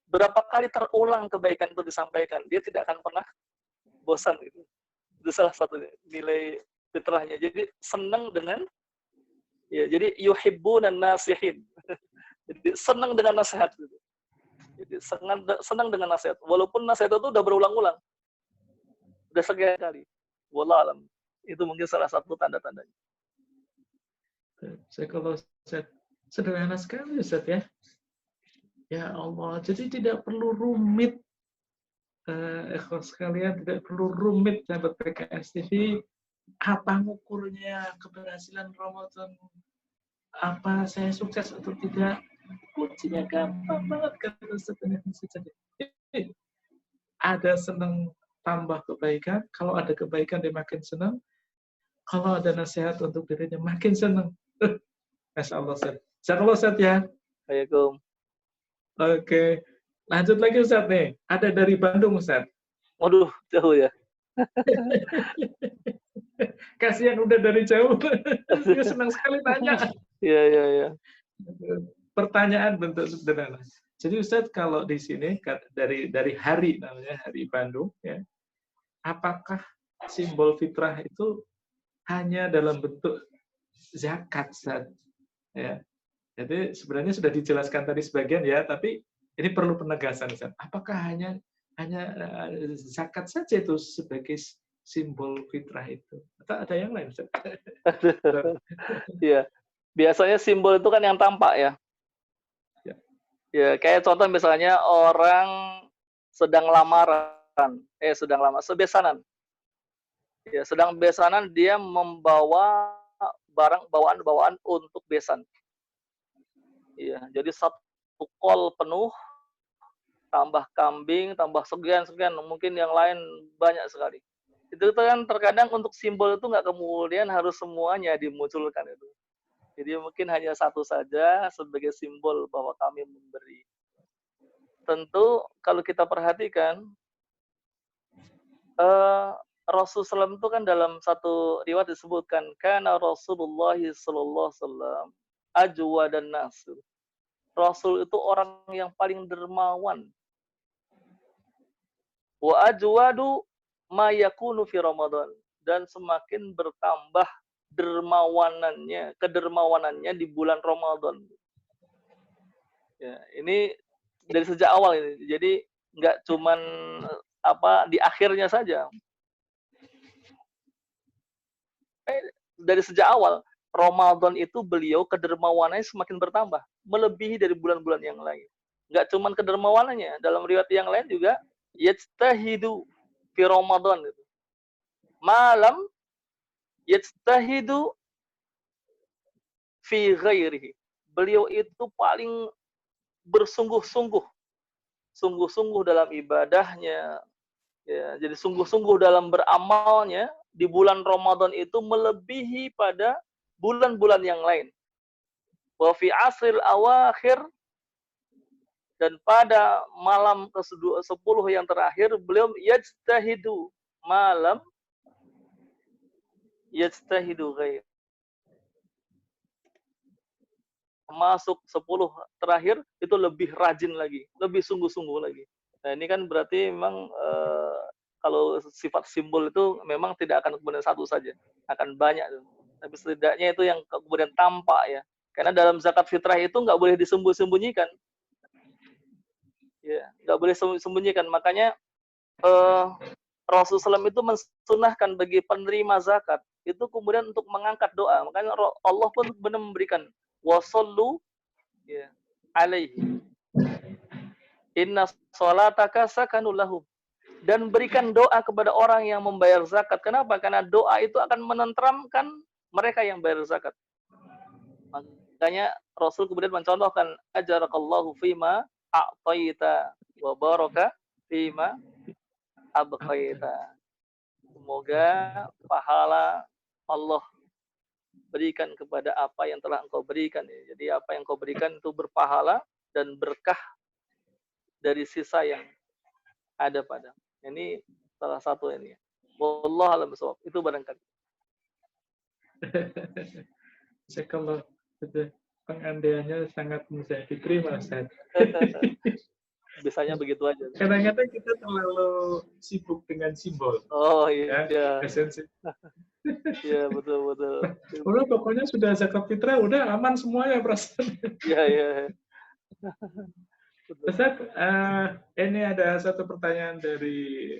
Berapa kali terulang kebaikan itu disampaikan, dia tidak akan pernah bosan gitu. Itu salah satu nilai fitrahnya. Jadi senang dengan, ya, jadi yuhibbunan nasihin. Jadi senang dengan nasihat gitu. Jadi senang dengan nasihat. Walaupun nasihat itu udah berulang-ulang. Udah sekian kali. Wallahu alam. Itu mungkin salah satu tanda-tandanya. Saya kalau sederhana sekali Ustaz ya. Ya Allah, jadi tidak perlu rumit. Ikhwas sekalian, tidak perlu rumit sahabat PKS TV. Apa ngukurnya keberhasilan Ramadan? Apa saya sukses atau tidak? Kuncinya gampang banget kata Ustaz. Ada senang tambah kebaikan, kalau ada kebaikan dia makin senang, kalau ada nasihat untuk dirinya makin senang. Masya Allah Ustaz. Jazakallah Ustaz ya. Waalaikumsalam. Oke. Lanjut lagi Ustaz nih. Ada dari Bandung Ustaz. Waduh, jauh ya. Kasihan udah dari jauh. Dia senang sekali tanya. Iya. Pertanyaan bentuk sederhana. Jadi Ustaz kalau di sini dari hari namanya Hari Bandung ya. Apakah simbol fitrah itu hanya dalam bentuk zakat Ustaz? Ya. Jadi sebenarnya sudah dijelaskan tadi sebagian ya, tapi ini perlu penegasan Ustaz. Apakah hanya zakat saja itu sebagai simbol fitrah itu? Atau ada yang lain Ustaz? Iya. Biasanya simbol itu kan yang tampak ya. Ya, kayak contoh misalnya orang sedang lamaran, sebesanan. Ya, sedang besanan dia membawa barang bawaan untuk besan. Iya, jadi satu kol penuh, tambah kambing, tambah sekian, mungkin yang lain banyak sekali. Itu kan terkadang untuk simbol itu nggak kemudian harus semuanya dimunculkan itu. Jadi mungkin hanya satu saja sebagai simbol bahwa kami memberi. Tentu kalau kita perhatikan, Rasulullah SAW itu kan dalam satu riwayat disebutkan, karena Rasulullah SAW ajwa dan nasr. Rasul itu orang yang paling dermawan. Wa ajwadu ma yakunu fi Ramadan, dan semakin bertambah kedermawanannya di bulan Ramadan. Ya, ini dari sejak awal ini. Jadi nggak cuman di akhirnya saja. Dari sejak awal Ramadan itu beliau kedermawanannya semakin bertambah, melebihi dari bulan-bulan yang lain. Nggak cuman kedermawanannya, dalam riwayat yang lain juga yajtahidu fi Ramadan itu. Malam yajtahidu fi ghairihi. Beliau itu paling bersungguh-sungguh dalam ibadahnya, ya, jadi sungguh-sungguh dalam beramalnya di bulan Ramadan itu melebihi pada bulan-bulan yang lain. Wa fi asril awakhir, dan pada malam ke-10 yang terakhir beliau yajtahidu malam yajtahidu ghair. Masuk 10 terakhir itu lebih rajin lagi, lebih sungguh-sungguh lagi. Nah, ini kan berarti memang kalau sifat simbol itu memang tidak akan kemudian satu saja, akan banyak. Tapi setidaknya itu yang kemudian tampak ya. Karena dalam zakat fitrah itu nggak boleh disembunyikan. Ya, nggak boleh sembunyikan. Makanya Rasulullah SAW itu mensunahkan bagi penerima zakat itu kemudian untuk mengangkat doa. Makanya Allah pun benar memberikan wasallu ya, alaihi. Inna sholataka sakanul lahum. Dan berikan doa kepada orang yang membayar zakat. Kenapa? Karena doa itu akan menenteramkan mereka yang bayar zakat. Makanya Rasul kemudian mencontohkan ajarakallahu fima a'taita wa baraka fima abqaita. Semoga pahala Allah berikan kepada apa yang telah engkau berikan. Jadi apa yang engkau berikan itu berpahala dan berkah dari sisa yang ada pada. Ini salah satu ini. Wallahu a'lam bishawab. Itu barangkali. Kalau pengandaiannya sangat mudah diterima, Ustaz. Biasanya begitu aja. Kadang-kadang kita terlalu sibuk dengan simbol. Oh iya. Ya, esensi. Iya, betul. Udah pokoknya sudah zakat fitrah, udah aman semuanya perasaan. Iya. Ustaz, ini ada satu pertanyaan dari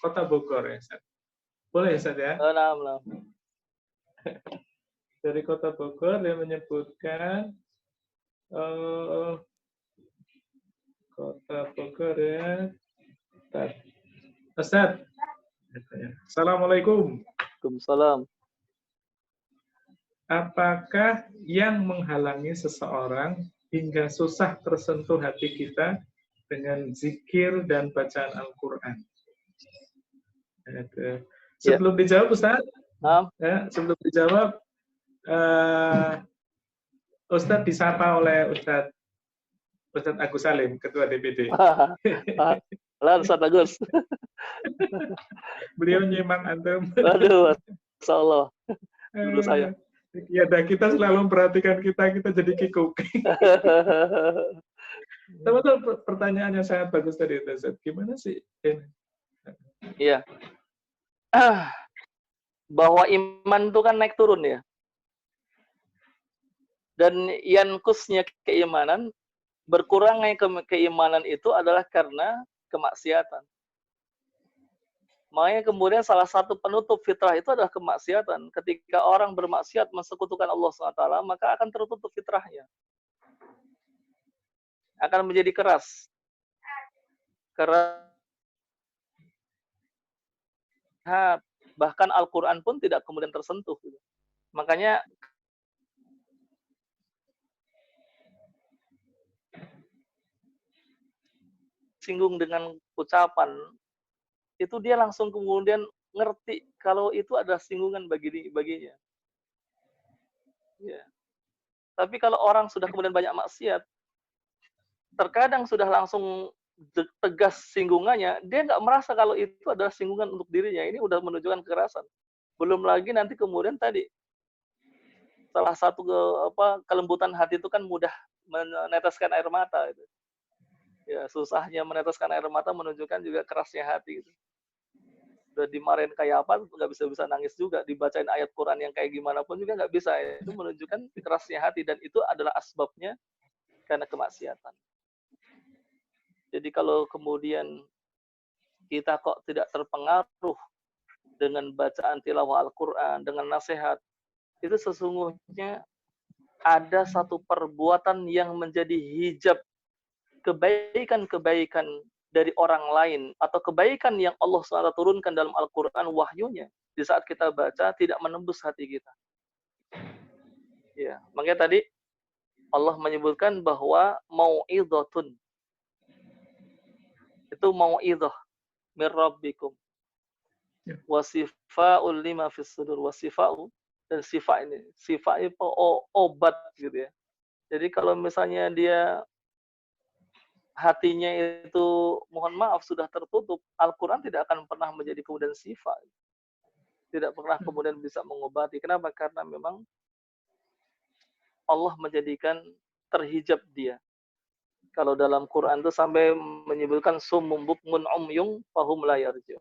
Kota Bogor ya, Ustaz. Boleh, Ustaz ya? Nah. Dari Kota Bogor dia menyebutkan Kota Bogor ya. Ustaz. Assalamualaikum. Waalaikumsalam. Apakah yang menghalangi seseorang hingga susah tersentuh hati kita dengan zikir dan bacaan Al-Quran? Sebelum dijawab, Ustaz, sebelum dijawab, Ustaz disapa oleh Ustaz Agus Salim, Ketua DPD. Halo, Ustaz Agus. Beliau nyimak antum. Aduh, Masya Allah. Dulu saya. Ya, dan kita selalu memperhatikan kita jadi kikuk. Teman-teman, pertanyaannya sangat bagus tadi, Ustaz. Gimana sih ini? Iya. Bahwa iman itu kan naik turun ya. Dan yankusnya keimanan, berkurangnya keimanan itu adalah karena kemaksiatan. Makanya kemudian salah satu penutup fitrah itu adalah kemaksiatan. Ketika orang bermaksiat mensekutukan Allah SWT, maka akan tertutup fitrahnya. Akan menjadi keras. Bahkan Al-Quran pun tidak kemudian tersentuh. Makanya singgung dengan ucapan, itu dia langsung kemudian ngerti kalau itu adalah singgungan baginya. Ya. Tapi kalau orang sudah kemudian banyak maksiat, terkadang sudah langsung tegas singgungannya, dia nggak merasa kalau itu adalah singgungan untuk dirinya. Ini udah menunjukkan kekerasan. Belum lagi nanti kemudian tadi salah satu kelembutan hati itu kan mudah meneteskan air mata. Gitu. Ya, susahnya meneteskan air mata menunjukkan juga kerasnya hati. Gitu. Udah dimarahin kayak apa, nggak bisa nangis juga. Dibacain ayat Quran yang kayak gimana pun juga nggak bisa. Itu menunjukkan kerasnya hati, dan itu adalah asbabnya karena kemaksiatan. Jadi kalau kemudian kita kok tidak terpengaruh dengan bacaan tilawah Al-Quran, dengan nasihat, itu sesungguhnya ada satu perbuatan yang menjadi hijab kebaikan-kebaikan dari orang lain, atau kebaikan yang Allah SWT turunkan dalam Al-Quran wahyunya, di saat kita baca tidak menembus hati kita. Ya, makanya tadi Allah menyebutkan bahwa mau'idhatun, itu mau'idah mir rabbikum, wasifa'ul lima fis sudur, wasifa'u, dan sifat itu obat gitu ya. Jadi kalau misalnya dia hatinya itu, mohon maaf, sudah tertutup, Al-Quran tidak akan pernah menjadi kemudian sifat. Tidak pernah kemudian bisa mengobati. Kenapa? Karena memang Allah menjadikan terhijab dia. Kalau dalam Quran itu sampai menyebutkan summum bukmun umyung fahum la yarji'un.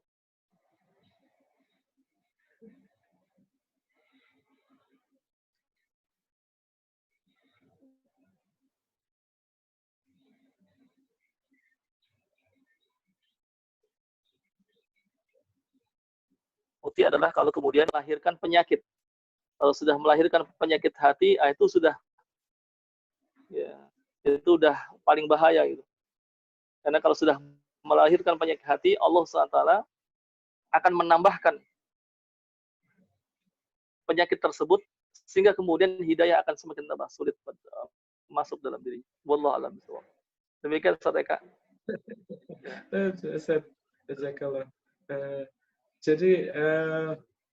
hati adalah kalau kemudian melahirkan penyakit. Kalau sudah melahirkan penyakit hati, itu sudah ya, itu udah paling bahaya gitu. Karena kalau sudah melahirkan penyakit hati, Allah SWT akan menambahkan penyakit tersebut sehingga kemudian hidayah akan semakin tambah sulit masuk dalam diri. Wallahu a'lam bishawab. Demikian Ustaz Eka. Ustaz, jazakallah. Jadi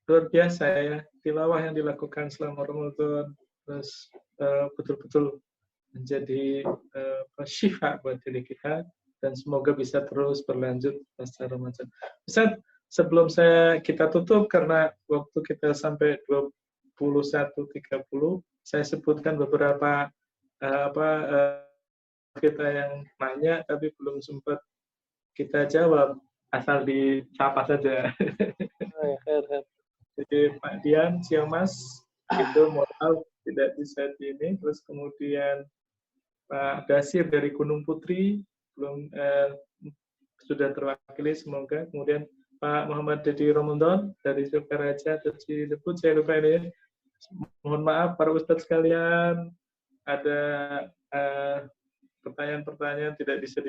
luar biasa ya tilawah yang dilakukan selama Ramadan, terus betul-betul menjadi syifa buat diri kita, dan semoga bisa terus berlanjut pasca Ramadan. Ustaz, sebelum kita tutup karena waktu kita sampai 21.30, saya sebutkan beberapa kita yang nanya tapi belum sempat kita jawab, asal disapa saja. Jadi Pak Dian, Siang Mas, itu modal tidak bisa di ini. Terus kemudian Pak Dasir dari Gunung Putri belum sudah terwakili, semoga. Kemudian Pak Muhammad Dedi Ramadan dari Sukaraja, terus disebut saya lupa ini. Mohon maaf para ustadz sekalian, ada pertanyaan-pertanyaan tidak bisa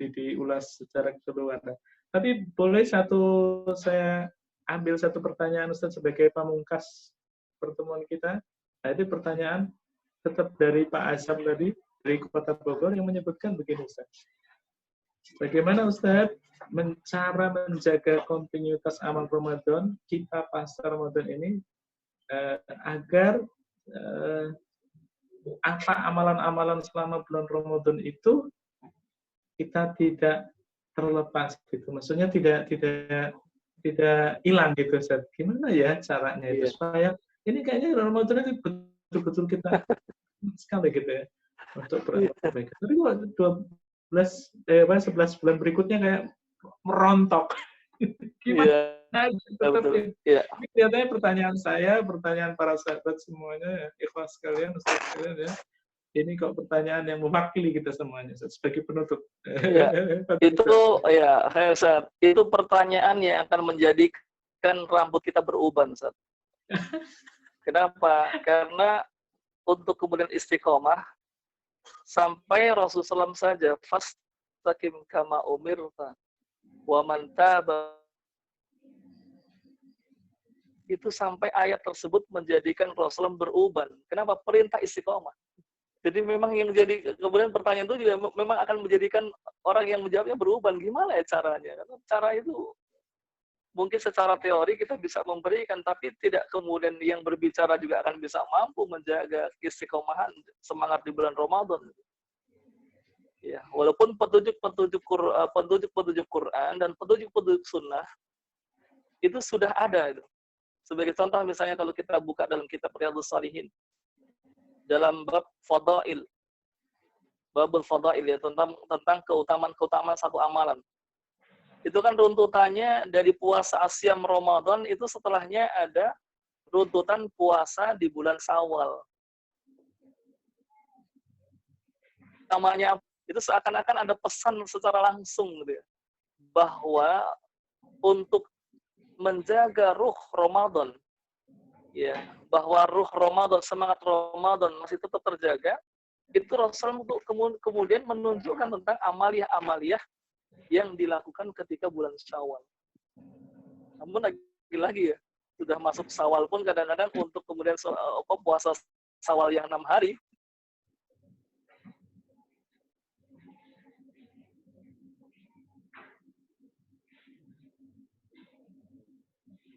diulas secara keseluruhan. Tapi boleh saya ambil satu pertanyaan Ustaz sebagai pamungkas pertemuan kita. Nah, itu pertanyaan tetap dari Pak Azam tadi, dari Kota Bogor, yang menyebutkan begini Ustaz. Bagaimana Ustaz cara menjaga kontinuitas amal Ramadan kita pasca Ramadan ini agar apa amalan-amalan selama bulan Ramadan itu kita tidak terlepas gitu. Maksudnya tidak hilang gitu Ustaz. Gimana ya caranya itu supaya ini kayaknya Ramadan itu betul-betul kita sekali gitu ya untuk beramal. Tapi kok 11 bulan berikutnya kayak merontok. Gimana? Ini kelihatannya pertanyaan saya, pertanyaan para sahabat semuanya, ikhlas sekalian, Ustaz sekalian ya. Ini kok pertanyaan yang mewakili kita semuanya sebagai penutup. Itu pertanyaan yang akan menjadikan rambut kita beruban, Ustaz. Kenapa? Karena untuk kemudian istiqomah sampai Rasulullah SAW saja fastaqim kama umirta wa man taba, itu sampai ayat tersebut menjadikan Rasulullah beruban. Kenapa? Perintah istiqomah. Jadi memang yang jadi kemudian pertanyaan itu juga memang akan menjadikan orang yang menjawabnya beruban. Gimana ya caranya? Karena cara itu mungkin secara teori kita bisa memberikan, tapi tidak kemudian yang berbicara juga akan bisa mampu menjaga istiqomahan semangat di bulan Ramadan. Ya, walaupun petunjuk Quran dan petunjuk Sunnah itu sudah ada itu. Sebagai contoh misalnya kalau kita buka dalam kitab Riyadhus Shalihin dalam bab fadail, babul fadail ya, tentang keutamaan satu amalan. Itu kan runtutannya dari puasa asyam Ramadan, itu setelahnya ada runtutan puasa di bulan Syawal. Namanya itu seakan-akan ada pesan secara langsung gitu ya, bahwa untuk menjaga ruh Ramadan, ya, bahwa ruh Ramadan, semangat Ramadan masih tetap terjaga, itu Rasul untuk kemudian menunjukkan tentang amaliyah-amaliyah yang dilakukan ketika bulan Syawal. Namun lagi-lagi ya, sudah masuk Syawal pun kadang-kadang untuk kemudian puasa Syawal yang 6 hari,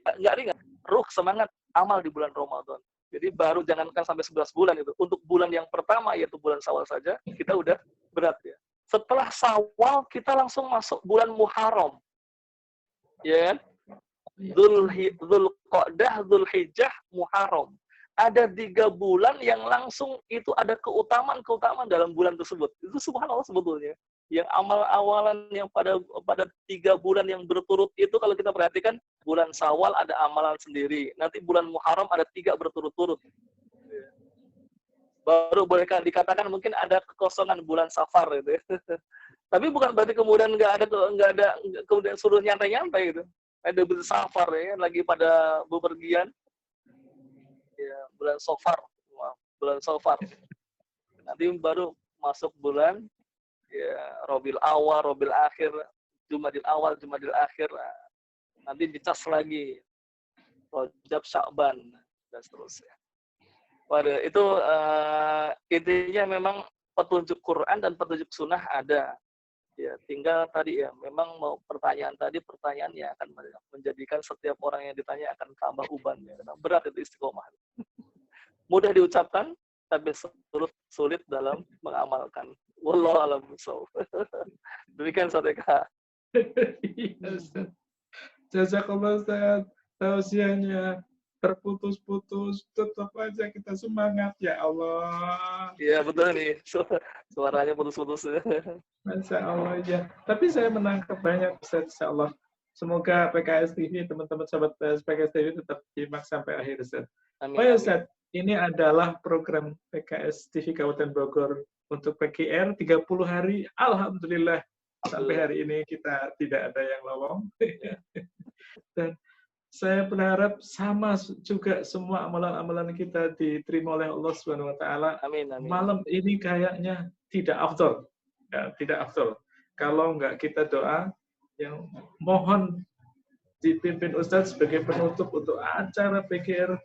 nggak ringan. Ruh semangat amal di bulan Ramadan. Jadi baru jangankan sampai 11 bulan itu. Untuk bulan yang pertama yaitu bulan Syawal saja kita udah berat ya. Setelah Syawal kita langsung masuk bulan Muharram. Ya kan? Dzulqa'dah, Dzulhijjah, Muharram. Ada 3 bulan yang langsung itu ada keutamaan dalam bulan tersebut. Itu subhanallah sebetulnya. Yang amal-awalan yang pada 3 bulan yang berturut itu kalau kita perhatikan, bulan Syawal ada amalan sendiri. Nanti bulan Muharram ada 3 berturut-turut. Baru boleh dikatakan mungkin ada kekosongan bulan Safar gitu ya. Tapi bukan berarti kemudian nggak ada kemudian suruh nyantai-nyantai gitu. ada bulan Safar ya, lagi pada bepergian. Ya, bulan Safar, maaf, bulan Safar. Nanti baru masuk bulan ya Rabiul Awal, Rabiul Akhir, Jumadil Awal, Jumadil Akhir. Nanti dicas lagi Rajab, Sya'ban dan seterusnya. Waduh, itu intinya memang petunjuk Quran dan petunjuk Sunnah ada. Ya, tinggal tadi ya, memang mau pertanyaan yang akan menjadikan setiap orang yang ditanya akan tambah ubannya. Karena berat itu istiqomah. Mudah diucapkan, tapi sulit dalam mengamalkan. Wallahu a'lam bishawab. Demikian Sadeka. Jazakallah Ustaz. Tausiahnya terputus-putus, tetap aja kita semangat ya Allah. Iya betul nih, suaranya putus-putus. Masya Allah ya. Tapi saya menangkap banyak Ustaz, insya Allah. Semoga PKS TV, teman-teman sahabat PKS TV tetap simak sampai akhir Ustaz. Amin, Oh ya amin. Ustaz, ini adalah program PKS TV Kabupaten Bogor untuk PKR 30 hari. Alhamdulillah sampai hari ini kita tidak ada yang lowong. Dan saya berharap sama juga semua amalan-amalan kita diterima oleh Allah Subhanahu wa taala. Amin, amin. Malam ini kayaknya tidak afdol. Ya, tidak afdol. Kalau enggak kita doa yang mohon dipimpin Ustadz sebagai penutup untuk acara PKR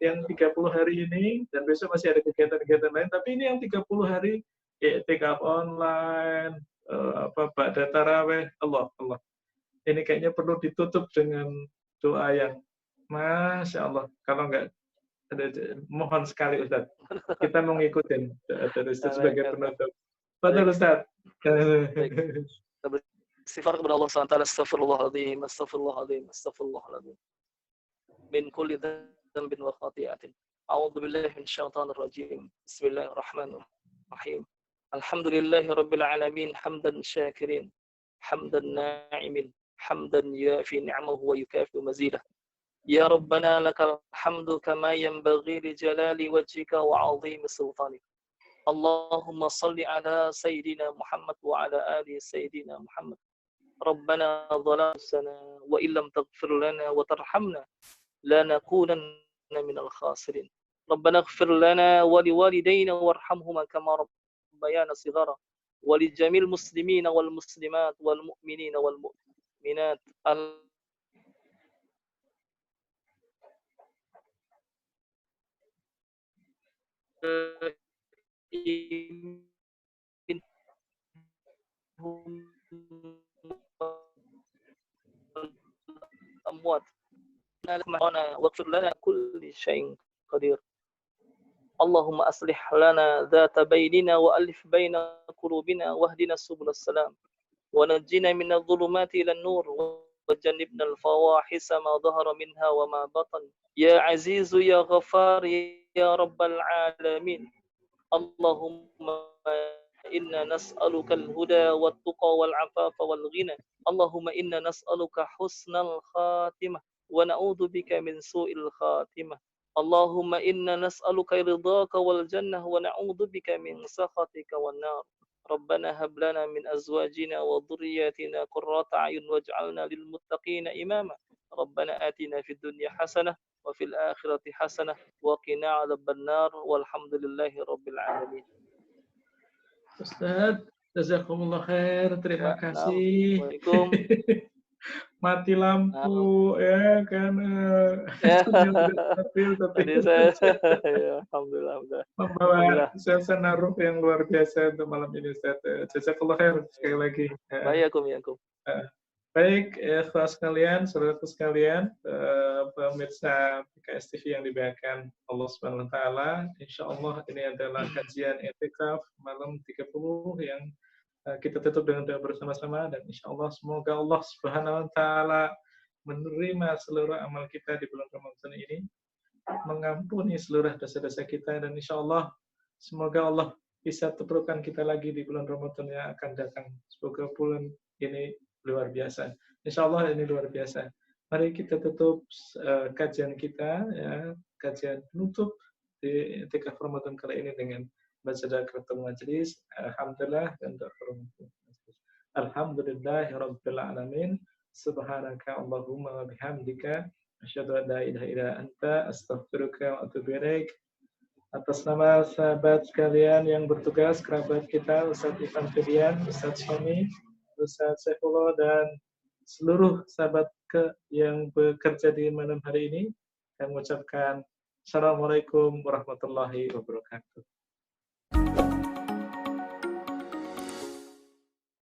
yang 30 hari ini, dan besok masih ada kegiatan-kegiatan lain, tapi ini yang 30 hari i'tikaf online, ba'da tarawih, Allah. Ini kayaknya perlu ditutup dengan doa yang Masya Allah. Kalau enggak, mohon sekali Ustaz. Kita mau ngikutin doa Ustaz sebagai penutup. Betul Ustaz. Istighfar kepada Allah SWT. Astaghfirullahaladzim, astaghfirullahaladzim, astaghfirullahaladzim. Min kulli dhanbin wa khati'atin. A'udzu billahi minasyaitonir rajim. Bismillahirrahmanirrahim. Alhamdulillahi rabbil alamin, hamdan syakirin, hamdan na'imin, hamdan yafi ni'amahu wa yukafi mazidah. Ya Rabbana lakal hamdu kama yanbaghi li jalali wajhika wa 'azimi sultanik. Allahumma salli ala sayyidina Muhammad wa ala ali sayyidina Muhammad. Rabbana dhalamna wa illam taghfir lana wa tarhamna lanakunanna minal khasirin. Rabbana ighfir lana wa liwalidayna warhamhuma kama rabbayana shighara wa li jamil muslimina wal muslimat wal mu'minina wal mu'minat الأموات واغفر لنا كل شيء قدير. اللهم أصلح لنا ذات بيننا وألف بين قلوبنا واهدنا سبل السلام ونجنا من الظلمات إلى النور وجنبنا الفواحش ما ظهر منها وما بطن يا عزيز يا غفار يا رب العالمين. اللهم إنا نسألك الهدى والتقى والعفاف والغنى. اللهم إنا نسألك حسن الخاتمة ونعوذ بك من سوء الخاتمة. اللهم إنا نسألك رضاك والجنة ونعوذ بك من سخطك والنار. ربنا هب لنا من أزواجنا وذرياتنا قرة أعين واجعلنا للمتقين إماما. ربنا آتنا في الدنيا حسنة وفي الآخرة حسنة وقنا عذاب النار والحمد لله رب العالمين. Ustaz, jazakumullah khair, terima kasih. Assalamualaikum. Mati lampu ya kan. Tadi saya ya, alhamdulillah membawa suasana ruh yang luar biasa untuk malam ini Ustaz. Jazakumullah khair sekali lagi. Baik, ikhlas sekalian, saudaraku sekalian, pemirsa PKS TV yang dimuliakan Allah Subhanahu wa taala. Insyaallah ini adalah kajian i'tikaf malam 30 yang kita tutup dengan doa bersama-sama, dan insyaallah semoga Allah Subhanahu wa taala menerima seluruh amal kita di bulan Ramadan ini, mengampuni seluruh dosa-dosa kita, dan insyaallah semoga Allah bisa tepukan kita lagi di bulan Ramadan yang akan datang. Semoga bulan ini luar biasa. Insya Allah ini luar biasa. Mari kita tutup kajian kita, ya, kajian penutup di i'tikaf Ramadan kali ini dengan baca kafaratul majelis. Alhamdulillah dan doa penutup. Alhamdulillahirabbil alamin. Subhanaka Allahumma wa bihamdika asyhadu an la ilaha illa anta astaghfiruka wa atubu ilaik. Atas nama sahabat sekalian yang bertugas, kerabat kita, Ustadz Ivan Fidian, Ustadz Syami, Ustadz Saifullah, dan seluruh sahabat yang bekerja di malam hari ini, kami mengucapkan Assalamualaikum warahmatullahi wabarakatuh.